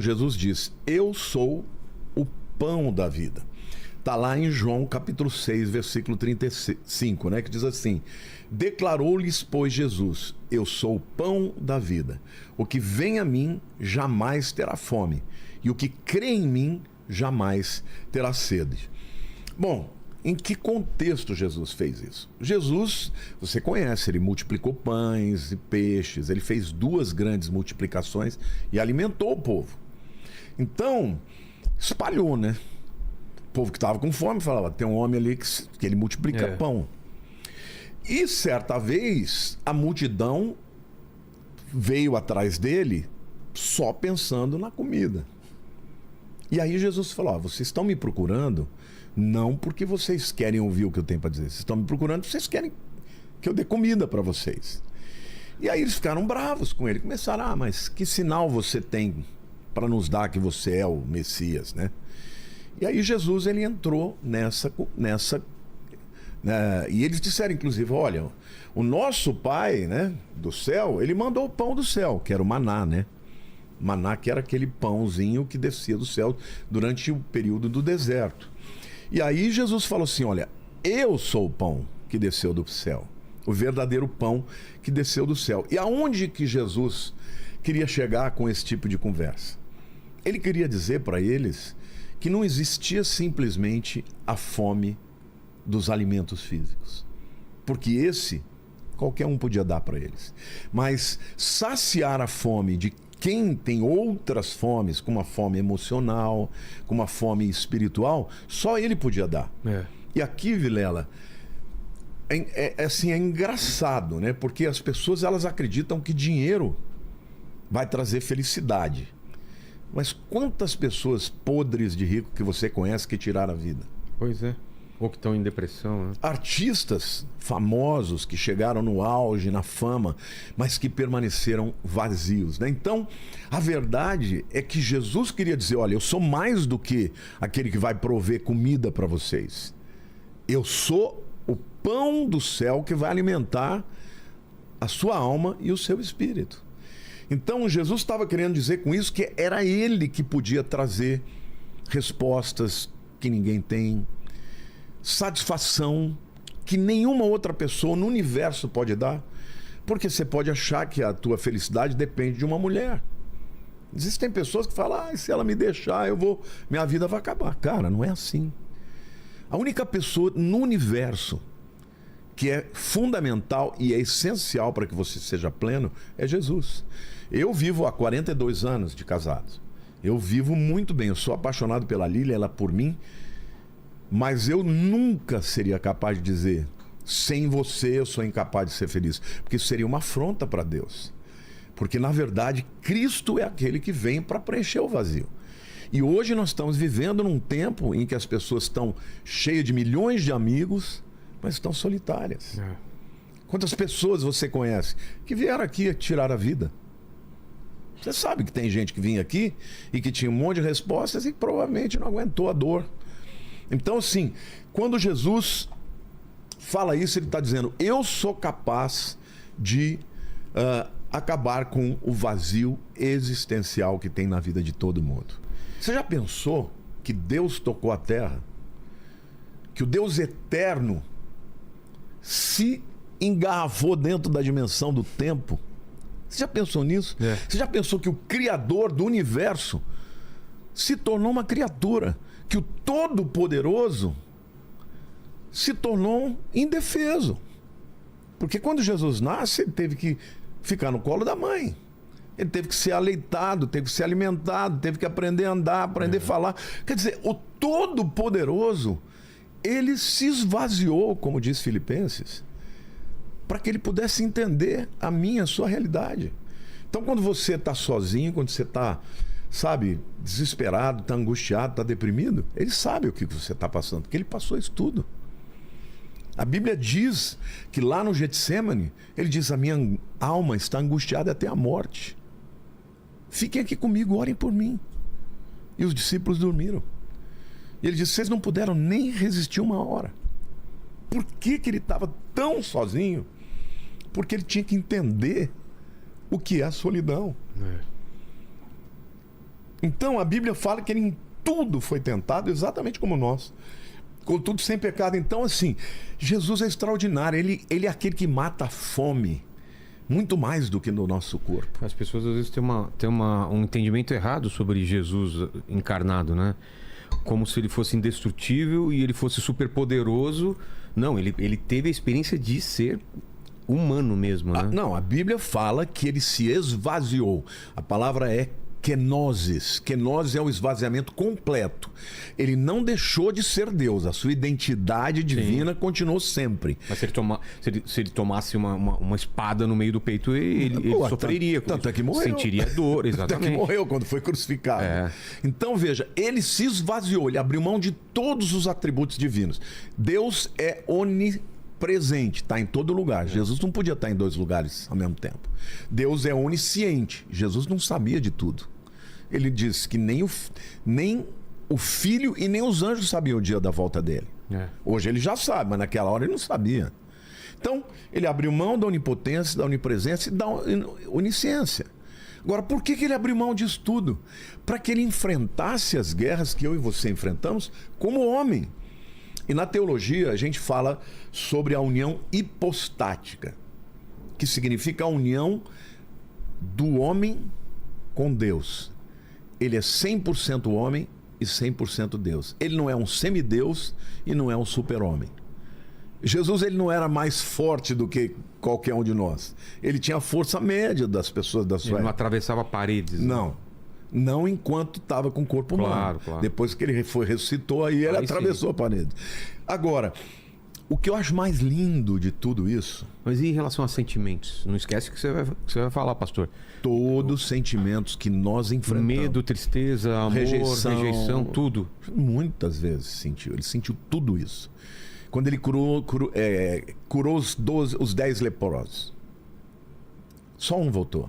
Jesus diz: eu sou o pão da vida. Está lá em João capítulo 6, versículo 35, né? Que diz assim: declarou-lhes, pois, Jesus: eu sou o pão da vida. O que vem a mim jamais terá fome, e o que crê em mim jamais terá sede. Bom, em que contexto Jesus fez isso? Jesus, você conhece, ele multiplicou pães e peixes, ele fez 2 grandes multiplicações e alimentou o povo. Então, espalhou, né? O povo que estava com fome falava: tem um homem ali que ele multiplica pão. E certa vez a multidão veio atrás dele só pensando na comida. E aí Jesus falou: vocês estão me procurando não porque vocês querem ouvir o que eu tenho para dizer, vocês estão me procurando porque vocês querem que eu dê comida para vocês. E aí eles ficaram bravos com ele, começaram: mas que sinal você tem para nos dar que você é o Messias, né? E aí Jesus, ele entrou nessa e eles disseram, inclusive: olha, o nosso pai, né, do céu, ele mandou o pão do céu, que era o maná, né? Maná, que era aquele pãozinho que descia do céu durante o período do deserto. E aí Jesus falou assim: olha, eu sou o pão que desceu do céu, o verdadeiro pão que desceu do céu. E aonde que Jesus queria chegar com esse tipo de conversa? Ele queria dizer para eles que não existia simplesmente a fome dos alimentos físicos, porque esse qualquer um podia dar para eles, mas saciar a fome de quem tem outras fomes, como a fome emocional, como a fome espiritual, só ele podia dar. E aqui, Vilela, assim, é engraçado, né? Porque as pessoas, elas acreditam que dinheiro vai trazer felicidade. Mas quantas pessoas podres de rico que você conhece que tiraram a vida? Pois é. Ou que estão em depressão, né? Artistas famosos que chegaram no auge, na fama, mas que permaneceram vazios, né? Então, a verdade é que Jesus queria dizer: olha, eu sou mais do que aquele que vai prover comida para vocês. Eu sou o pão do céu que vai alimentar a sua alma e o seu espírito. Então Jesus estava querendo dizer com isso que era ele que podia trazer respostas que ninguém tem, satisfação que nenhuma outra pessoa no universo pode dar, porque você pode achar que a tua felicidade depende de uma mulher. Existem pessoas que falam: se ela me deixar, minha vida vai acabar. Cara, não é assim. A única pessoa no universo que é fundamental e é essencial para que você seja pleno é Jesus. Eu vivo há 42 anos de casado. Eu vivo muito bem, eu sou apaixonado pela Lília, ela por mim, mas eu nunca seria capaz de dizer: sem você eu sou incapaz de ser feliz, porque isso seria uma afronta para Deus. Porque na verdade Cristo é aquele que vem para preencher o vazio. E hoje nós estamos vivendo num tempo em que as pessoas estão cheias de milhões de amigos, mas estão solitárias. Quantas pessoas você conhece que vieram aqui tirar a vida? Você sabe que tem gente que vinha aqui e que tinha um monte de respostas e que provavelmente não aguentou a dor. Então, assim, quando Jesus fala isso, ele está dizendo: eu sou capaz de acabar com o vazio existencial que tem na vida de todo mundo. Você já pensou que Deus tocou a terra? Que o Deus eterno se engarrafou dentro da dimensão do tempo? Você já pensou nisso? Você já pensou que o Criador do universo se tornou uma criatura? Que o Todo-Poderoso se tornou indefeso? Porque quando Jesus nasce, ele teve que ficar no colo da mãe. Ele teve que ser aleitado, teve que ser alimentado, teve que aprender a andar, aprender a falar. Quer dizer, o Todo-Poderoso, ele se esvaziou, como diz Filipenses, para que ele pudesse entender a minha, a sua realidade. Então, quando você está sozinho, quando você está, sabe, desesperado, está angustiado, está deprimido, ele sabe o que você está passando, porque ele passou isso tudo. A Bíblia diz que lá no Getsêmani, ele diz: a minha alma está angustiada até a morte. Fiquem aqui comigo, orem por mim. E os discípulos dormiram. E ele disse: vocês não puderam nem resistir uma hora. Por que ele estava tão sozinho? Porque ele tinha que entender o que é a solidão. Então a Bíblia fala que ele em tudo foi tentado exatamente como nós, contudo sem pecado. Então assim, Jesus é extraordinário, ele é aquele que mata a fome muito mais do que no nosso corpo. As pessoas às vezes têm um entendimento errado sobre Jesus encarnado, né? Como se ele fosse indestrutível e ele fosse super poderoso. Não, ele teve a experiência de ser humano mesmo, né? Não, a Bíblia fala que ele se esvaziou. A palavra é kenosis. Kenosis é o esvaziamento completo. Ele não deixou de ser Deus. A sua identidade divina continuou sempre. Mas se ele tomasse uma espada no meio do peito, ele sofreria. Tanto é que morreu. Sentiria dor, exatamente. Tanto é que morreu quando foi crucificado. É. Então veja, ele se esvaziou. Ele abriu mão de todos os atributos divinos. Deus é onipresente, está em todo lugar. Jesus não podia estar em dois lugares ao mesmo tempo. Deus é onisciente. Jesus não sabia de tudo. Ele disse que nem o filho e nem os anjos sabiam o dia da volta dele. Hoje ele já sabe, mas naquela hora ele não sabia. Então, ele abriu mão da onipotência, da onipresença e da onisciência. Agora, por que ele abriu mão disso tudo? Para que ele enfrentasse as guerras que eu e você enfrentamos como homem. E na teologia a gente fala sobre a união hipostática, que significa a união do homem com Deus. Ele é 100% homem e 100% Deus. Ele não é um semideus e não é um super-homem. Jesus, ele não era mais forte do que qualquer um de nós. Ele tinha a força média das pessoas da sua época. Ele não atravessava paredes. Não. Não enquanto estava com o corpo humano. Claro. Depois que ele ressuscitou, aí ele atravessou a parede. Agora, o que eu acho mais lindo de tudo isso... Mas e em relação a sentimentos? Não esquece que você vai falar, pastor. Todos os sentimentos que nós enfrentamos. Medo, tristeza, amor, rejeição, tudo. Muitas vezes sentiu. Ele sentiu tudo isso. Quando ele curou os 10 leprosos. Só um voltou.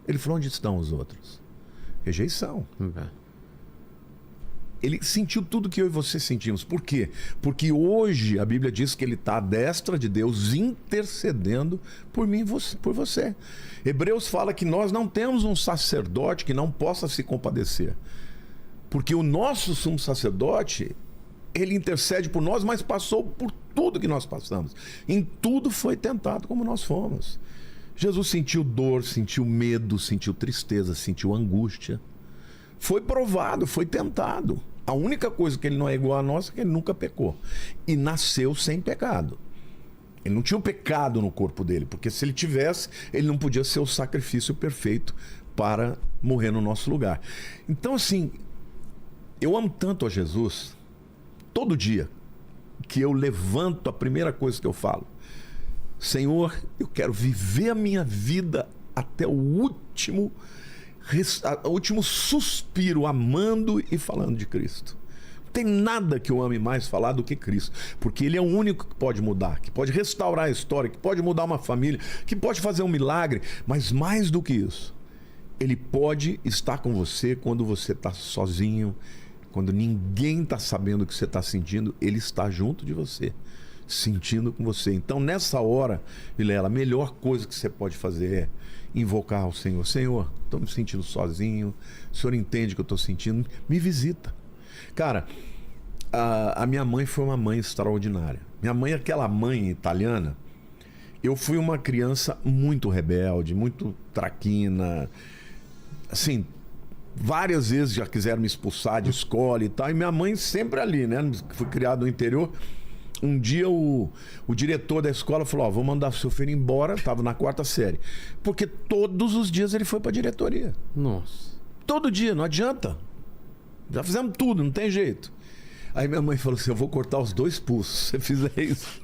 Ele falou, onde estão os outros? Rejeição. Ele sentiu tudo que eu e você sentimos. Por quê? Porque hoje a Bíblia diz que ele está à destra de Deus intercedendo por mim e por você. Hebreus fala que nós não temos um sacerdote que não possa se compadecer. Porque o nosso sumo sacerdote, ele intercede por nós, mas passou por tudo que nós passamos. Em tudo foi tentado como nós fomos. Jesus sentiu dor, sentiu medo, sentiu tristeza, sentiu angústia. Foi provado, foi tentado. A única coisa que ele não é igual a nós é que ele nunca pecou. E nasceu sem pecado. Ele não tinha o pecado no corpo dele, porque se ele tivesse, ele não podia ser o sacrifício perfeito para morrer no nosso lugar. Então, assim, eu amo tanto a Jesus, todo dia que eu levanto, a primeira coisa que eu falo, Senhor, eu quero viver a minha vida até o último suspiro, amando e falando de Cristo. Não tem nada que eu ame mais falar do que Cristo, porque Ele é o único que pode mudar, que pode restaurar a história, que pode mudar uma família, que pode fazer um milagre, mas mais do que isso, Ele pode estar com você quando você está sozinho, quando ninguém está sabendo o que você está sentindo, Ele está junto de você, sentindo com você. Então, nessa hora, Vilela, a melhor coisa que você pode fazer é invocar o Senhor. Senhor, estou me sentindo sozinho, o Senhor entende o que eu estou sentindo, me visita. Cara, a minha mãe foi uma mãe extraordinária. Minha mãe, aquela mãe italiana, eu fui uma criança muito rebelde, muito traquina, assim, várias vezes já quiseram me expulsar de escola e tal, e minha mãe sempre ali, né? Fui criado no interior. Um dia o diretor da escola falou, vou mandar seu filho embora, estava na 4ª série, porque todos os dias ele foi para a diretoria. Nossa. Todo dia, não adianta. Já fizemos tudo, não tem jeito. Aí minha mãe falou assim, eu vou cortar os 2 pulsos se você fizer isso.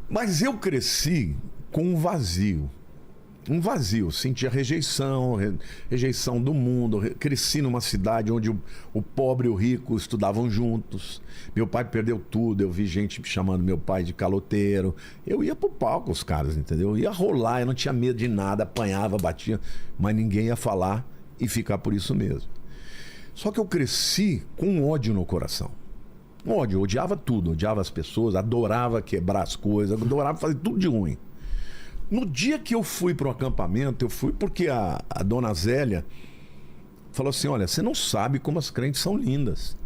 Mas eu cresci com um vazio. Um vazio, sentia rejeição do mundo. Cresci numa cidade onde o pobre e o rico estudavam juntos. Meu pai perdeu tudo, eu vi gente chamando meu pai de caloteiro. Eu ia pro pau com os caras, entendeu? Eu ia rolar, eu não tinha medo de nada, apanhava, batia, mas ninguém ia falar e ficar por isso mesmo. Só que eu cresci com ódio no coração. Ódio, eu odiava tudo, odiava as pessoas, adorava quebrar as coisas, adorava fazer tudo de ruim. No dia que eu fui para o acampamento, eu fui porque a dona Zélia, falou assim, olha, você não sabe como as crentes são lindas.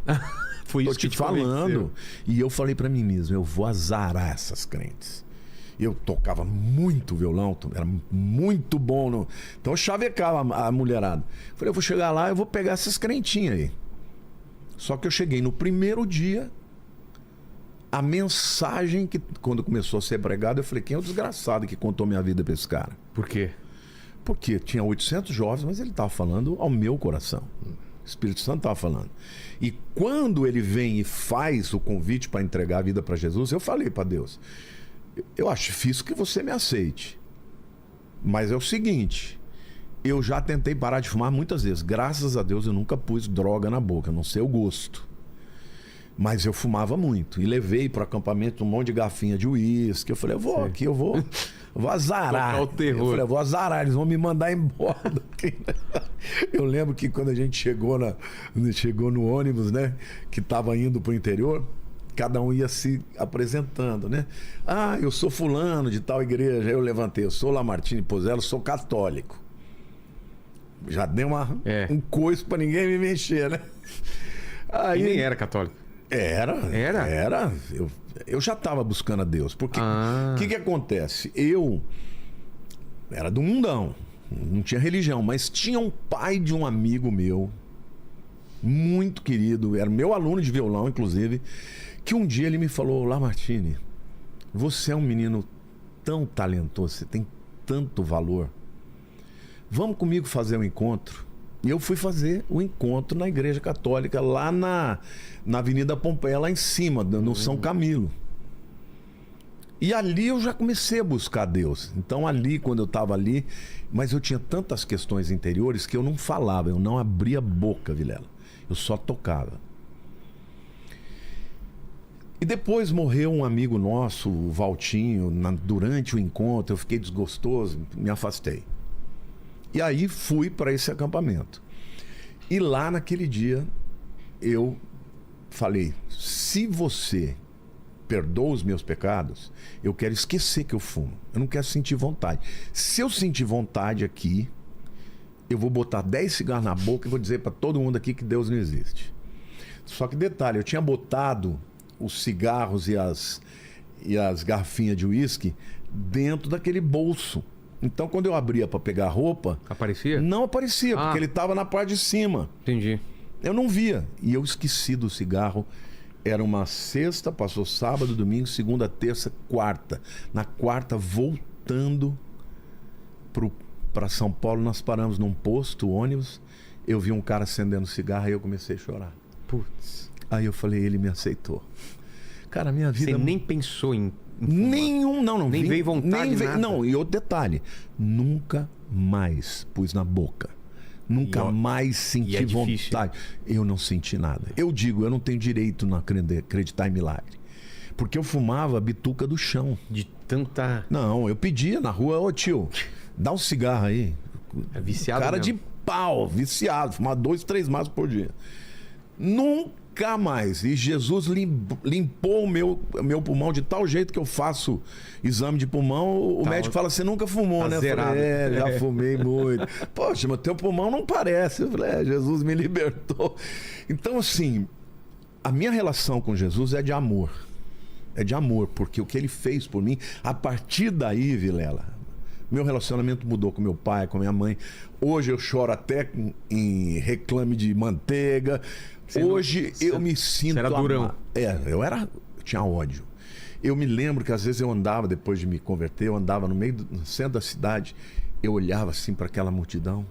Foi Tô isso que te falando. convenceu. E eu falei pra mim mesmo, eu vou azarar essas crentes. Eu tocava muito violão, era muito bom. Então eu chavecava a mulherada. Falei, eu vou chegar lá, eu vou pegar essas crentinhas aí. Só que eu cheguei no primeiro dia, a mensagem que, quando começou a ser pregada, eu falei, quem é o desgraçado que contou minha vida pra esse cara? Por quê? Porque tinha 800 jovens, mas ele estava falando ao meu coração. O Espírito Santo estava falando. E quando ele vem e faz o convite para entregar a vida para Jesus, eu falei para Deus, eu acho difícil que você me aceite. Mas é o seguinte, eu já tentei parar de fumar muitas vezes. Graças a Deus eu nunca pus droga na boca, a não sei o gosto. Mas eu fumava muito. E levei para o acampamento um monte de garfinha de uísque. Eu falei, eu vou aqui, eu vou azarar. Tocar o terror. Eu falei, eu vou azarar, eles vão me mandar embora daqui. Eu lembro que quando a gente chegou no ônibus, né? Que estava indo para o interior, cada um ia se apresentando, né? Ah, eu sou fulano de tal igreja. Aí eu levantei, eu sou Lamartine Pozzello, sou católico. Já deu um coiço para ninguém me mexer, né? Aí, E nem era católico. Era. Eu já estava buscando a Deus. Porque o que acontece? Eu era do mundão, não tinha religião, mas tinha um pai de um amigo meu, muito querido, era meu aluno de violão, inclusive, que um dia ele me falou, Lamartine, você é um menino tão talentoso, você tem tanto valor. Vamos comigo fazer um encontro. E eu fui fazer o encontro na Igreja Católica, lá na Avenida Pompeia, lá em cima, no São Camilo. E ali eu já comecei a buscar Deus. Então ali, quando eu estava ali, mas eu tinha tantas questões interiores que eu não falava, eu não abria a boca, Vilela. Eu só tocava. E depois morreu um amigo nosso, o Valtinho, durante o encontro, eu fiquei desgostoso, me afastei. E aí fui para esse acampamento. E lá naquele dia eu falei, se você perdoa os meus pecados, eu quero esquecer que eu fumo. Eu não quero sentir vontade. Se eu sentir vontade aqui, eu vou botar 10 cigarros na boca e vou dizer para todo mundo aqui que Deus não existe. Só que detalhe, eu tinha botado os cigarros e as garrafinhas de uísque dentro daquele bolso. Então, quando eu abria para pegar a roupa... Aparecia? Não aparecia, porque ele estava na parte de cima. Entendi. Eu não via. E eu esqueci do cigarro. Era uma sexta, passou sábado, domingo, segunda, terça, quarta. Na quarta, voltando para São Paulo, nós paramos num posto, ônibus. Eu vi um cara acendendo cigarro e eu comecei a chorar. Putz. Aí eu falei, ele me aceitou. Cara, minha vida... Você nem pensou em... Nenhum, não nem vi, veio vontade, nem veio, nada. não, e outro detalhe, nunca mais pus na boca. Nunca mais senti vontade. Eu não senti nada. Eu digo, eu não tenho direito a acreditar em milagre. Porque eu fumava a bituca do chão. De tanta... Não, eu pedia na rua, ô tio, dá um cigarro aí. É viciado Cara mesmo. de pau, viciado, fumar 2, 3 maços por dia. Nunca mais. E Jesus limpou o meu pulmão de tal jeito que eu faço exame de pulmão. O médico fala, você nunca fumou, tá né? Zerado. Eu falei, já fumei muito. Poxa, mas teu pulmão não parece. Eu falei, Jesus me libertou. Então, assim, a minha relação com Jesus é de amor. É de amor, porque o que ele fez por mim, a partir daí, Vilela, meu relacionamento mudou com meu pai, com minha mãe. Hoje eu choro até em reclame de manteiga. Hoje eu me sinto... Você era durão. Eu tinha ódio. Eu me lembro que às vezes eu andava, depois de me converter, eu andava no centro da cidade, eu olhava assim para aquela multidão,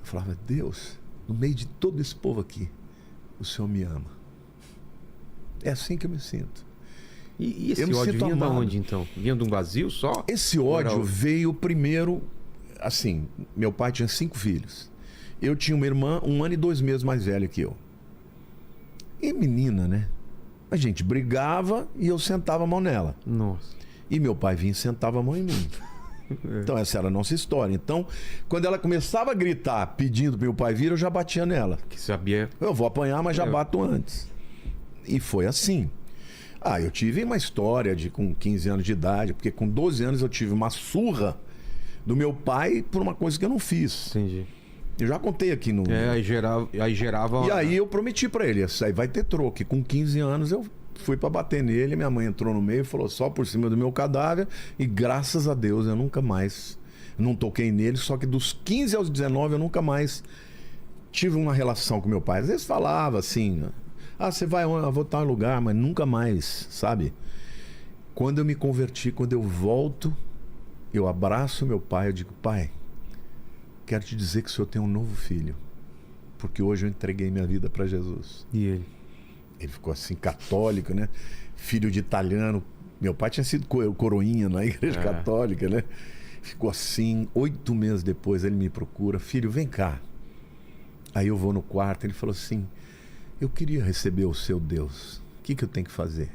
eu falava, Deus, no meio de todo esse povo aqui, o Senhor me ama. É assim que eu me sinto. E esse ódio vinha de onde, então? Vinha de um vazio só? Esse ódio veio primeiro, assim, meu pai tinha 5 filhos. Eu tinha uma irmã 1 ano e 2 meses mais velha que eu. E menina, né? A gente brigava e eu sentava a mão nela. Nossa. E meu pai vinha e sentava a mão em mim. Então essa era a nossa história. Então, quando ela começava a gritar pedindo para meu pai vir, eu já batia nela. Que sabia... Eu vou apanhar, mas já bato antes. E foi assim. Eu tive uma história com 15 anos de idade, porque com 12 anos eu tive uma surra do meu pai por uma coisa que eu não fiz. Entendi. Eu já contei aqui no... Aí gerava... E aí eu prometi pra ele, isso aí vai ter troco. E com 15 anos eu fui pra bater nele, minha mãe entrou no meio e falou só por cima do meu cadáver, e graças a Deus eu nunca mais, não toquei nele, só que dos 15 aos 19 eu nunca mais tive uma relação com meu pai. Às vezes falava assim, você vai voltar em um lugar, mas nunca mais, sabe? Quando eu me converti, quando eu volto, eu abraço meu pai, eu digo, pai, quero te dizer que o senhor tem um novo filho, porque hoje eu entreguei minha vida para Jesus. E ele? Ele ficou assim, católico, né? Filho de italiano. Meu pai tinha sido coroinha na igreja católica, né? Ficou assim, 8 meses depois ele me procura. Filho, vem cá. Aí eu vou no quarto, ele falou assim, eu queria receber o seu Deus. O que eu tenho que fazer?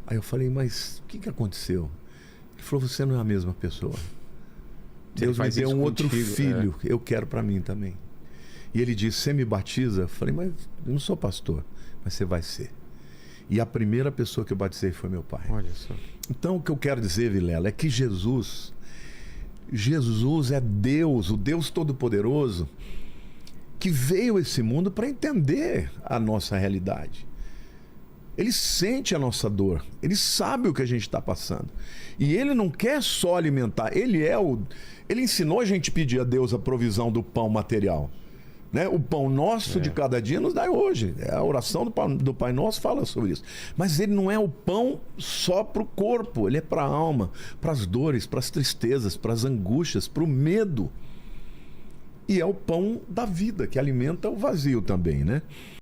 Aí eu falei, mas o que aconteceu? Ele falou, você não é a mesma pessoa. Deus me deu um outro filho, eu quero para mim também. E ele disse, você me batiza? Eu falei, mas eu não sou pastor, mas você vai ser. E a primeira pessoa que eu batizei foi meu pai. Olha só. Então o que eu quero dizer, Vilela, é que Jesus é Deus, o Deus Todo-Poderoso, que veio a esse mundo para entender a nossa realidade. Ele sente a nossa dor, ele sabe o que a gente está passando. E ele não quer só alimentar, ele ensinou a gente a pedir a Deus a provisão do pão material. Né? O pão nosso de cada dia nos dá hoje. A oração do Pai Nosso fala sobre isso. Mas ele não é o pão só para o corpo, ele é para a alma, para as dores, para as tristezas, para as angústias, para o medo. E é o pão da vida, que alimenta o vazio também, né?